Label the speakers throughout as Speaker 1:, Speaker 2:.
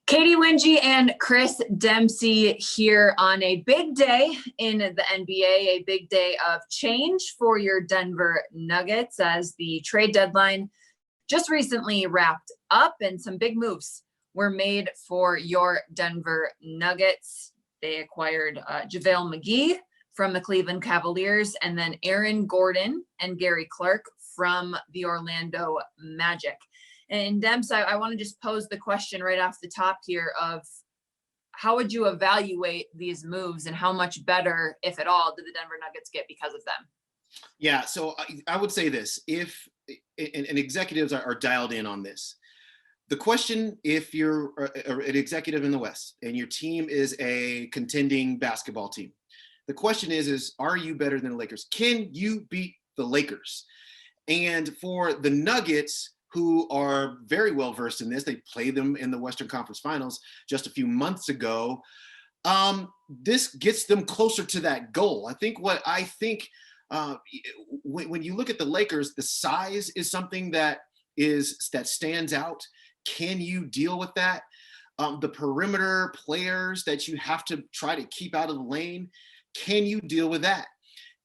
Speaker 1: Katy, Winge, and Chris Dempsey here on a big day in the NBA, a big day of change for your Denver Nuggets as the trade deadline just recently wrapped up and some big moves were made for your Denver Nuggets. They acquired JaVale McGee from the Cleveland Cavaliers and then Aaron Gordon and Gary Clark from the Orlando Magic. And Dempsey, I want to just pose the question right off the top here of how would you evaluate these moves and how much better, if at all, did the Denver Nuggets get because of them?
Speaker 2: Yeah, so I would say this, if and executives are dialed in on this. The question, if you're an executive in the West and your team is a contending basketball team, the question is are you better than the Lakers? Can you beat the Lakers? And for the Nuggets, who are very well versed in this, they played them in the Western Conference Finals just a few months ago. This gets them closer to that goal. When you look at the Lakers, the size is something that stands out. Can you deal with that? The perimeter players that you have to try to keep out of the lane, can you deal with that?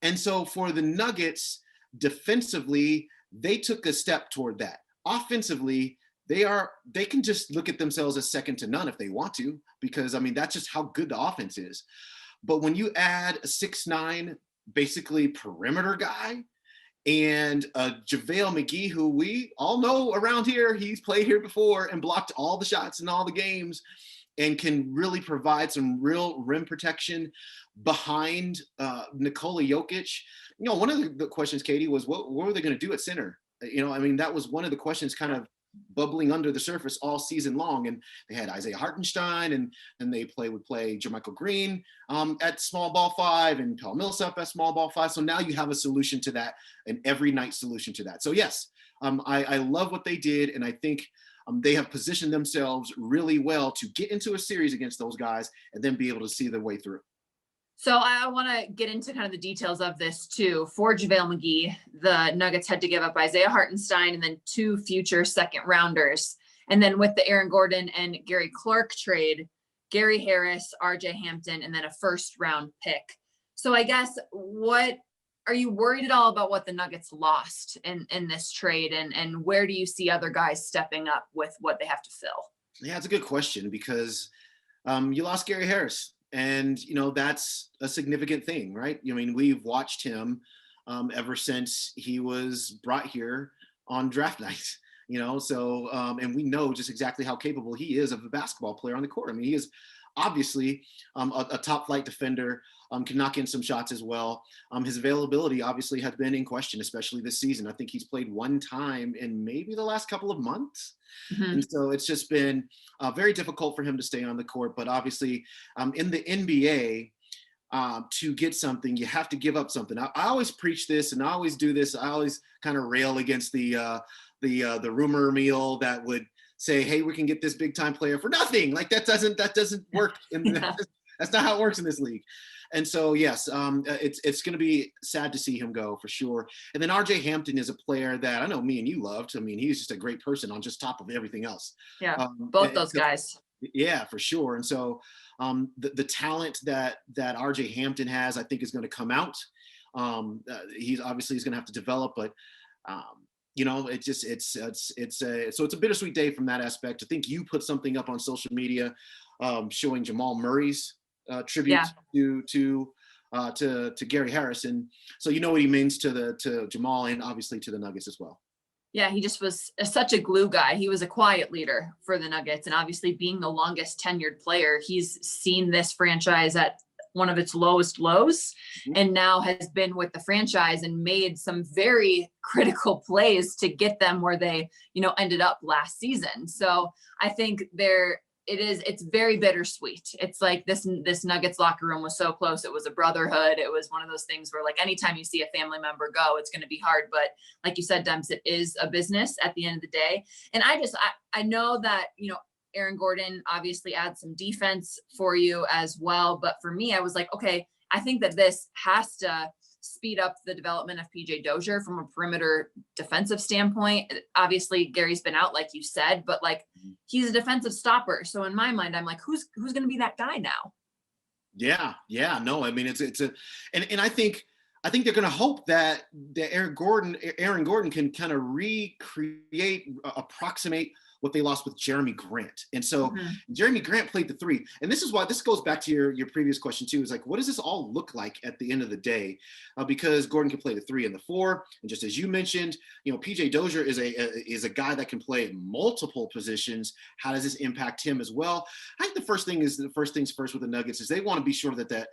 Speaker 2: And so for the Nuggets, defensively, they took a step toward that. Offensively, they can just look at themselves as second to none if they want to, because that's just how good the offense is. But when you add a 6'9", basically perimeter guy, and JaVale McGee, who we all know around here, he's played here before and blocked all the shots in all the games and can really provide some real rim protection behind Nikola Jokic. One of the questions, Katy, was what were they going to do at center? That was one of the questions kind of bubbling under the surface all season long. And they had Isaiah Hartenstein and they would play Jermichael Green at small ball 5 and Paul Millsap at small ball 5. So now you have a solution to that, an every night solution to that. So yes, I love what they did. And I think they have positioned themselves really well to get into a series against those guys and then be able to see their way through.
Speaker 1: So I want to get into kind of the details of this too. For JaVale McGee, the Nuggets had to give up Isaiah Hartenstein and then 2 future second rounders. And then with the Aaron Gordon and Gary Clark trade, Gary Harris, RJ Hampton, and then a first round pick. So I guess what are you worried at all about what the Nuggets lost in this trade? And where do you see other guys stepping up with what they have to fill?
Speaker 2: Yeah, it's a good question because you lost Gary Harris. And, that's a significant thing, right? We've watched him ever since he was brought here on draft night, and we know just exactly how capable he is of a basketball player on the court. He is obviously a top flight defender, can knock in some shots as well. His availability obviously has been in question, especially this season. I think he's played one time in maybe the last couple of months. Mm-hmm. And so it's just been very difficult for him to stay on the court. But obviously in the NBA, to get something, you have to give up something. I always preach this and I always do this. I always kind of rail against the rumor mill that would say, hey, we can get this big time player for nothing. Like that doesn't work. That's not how it works in this league. And so, yes, it's going to be sad to see him go for sure. And then RJ Hampton is a player that I know me and you loved. He's just a great person on just top of everything else.
Speaker 1: Yeah, both those guys.
Speaker 2: Yeah, for sure. And so the talent that RJ Hampton has, I think, is going to come out. He's going to have to develop, but it's a bittersweet day from that aspect. I think you put something up on social media showing Jamal Murray's tribute to Gary Harris, and so what he means to Jamal and obviously to the Nuggets as well.
Speaker 1: Yeah, he just was such a glue guy. He was a quiet leader for the Nuggets, and obviously being the longest tenured player, he's seen this franchise at one of its lowest lows, mm-hmm. and now has been with the franchise and made some very critical plays to get them where they, ended up last season. So I think it's very bittersweet. It's like this Nuggets locker room was so close. It was a brotherhood. It was one of those things where like anytime you see a family member go, it's going to be hard. But like you said, Demps, it is a business at the end of the day. And I know that, Aaron Gordon obviously adds some defense for you as well. But for me, I was like, okay, I think that this has to speed up the development of PJ Dozier from a perimeter defensive standpoint. Obviously, Gary's been out, like you said, but like he's a defensive stopper. So in my mind, I'm like, who's going to be that guy now?
Speaker 2: Yeah, no, I mean and I think they're going to hope that Aaron Gordon can kind of approximate what they lost with Jeremy Grant. And so Jeremy Grant played the 3. And this is why this goes back to your previous question too, is like, what does this all look like at the end of the day? Because Gordon can play the 3 and the 4. And just as you mentioned, PJ Dozier is a guy that can play multiple positions. How does this impact him as well? I think the first things first with the Nuggets is they want to be sure that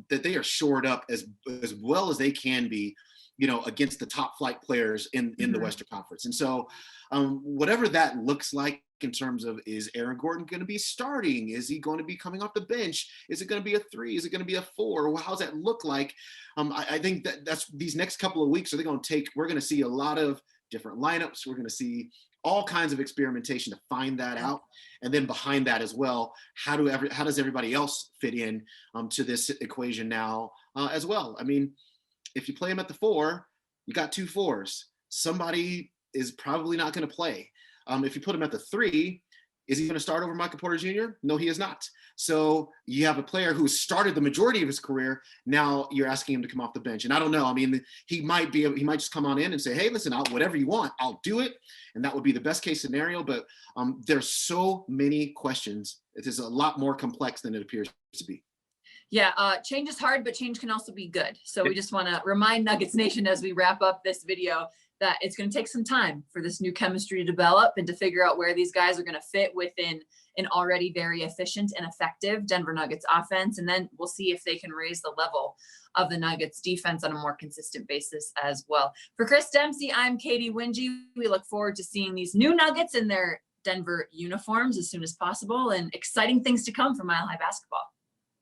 Speaker 2: they are shored up as well as they can be, against the top flight players in the Western Conference. And so whatever that looks like in terms of, is Aaron Gordon going to be starting? Is he going to be coming off the bench? Is it going to be a 3? Is it going to be a 4? Well, how's that look like? I think that's these next couple of weeks we're going to see a lot of different lineups. We're going to see all kinds of experimentation to find that out. And then behind that as well, how does everybody else fit in to this equation now as well? I mean, if you play him at the 4, you got 2 4s. Somebody is probably not going to play. If you put him at the 3, is he going to start over Michael Porter Jr.? No, he is not. So you have a player who started the majority of his career. Now you're asking him to come off the bench. And I don't know. I mean, he might just come on in and say, hey, listen, whatever you want, I'll do it. And that would be the best case scenario. But there's so many questions. It is a lot more complex than it appears to be.
Speaker 1: Yeah, change is hard, but change can also be good. So we just want to remind Nuggets Nation as we wrap up this video that it's going to take some time for this new chemistry to develop and to figure out where these guys are going to fit within an already very efficient and effective Denver Nuggets offense. And then we'll see if they can raise the level of the Nuggets defense on a more consistent basis as well. For Chris Dempsey, I'm Katy Winge. We look forward to seeing these new Nuggets in their Denver uniforms as soon as possible, and exciting things to come for Mile High Basketball.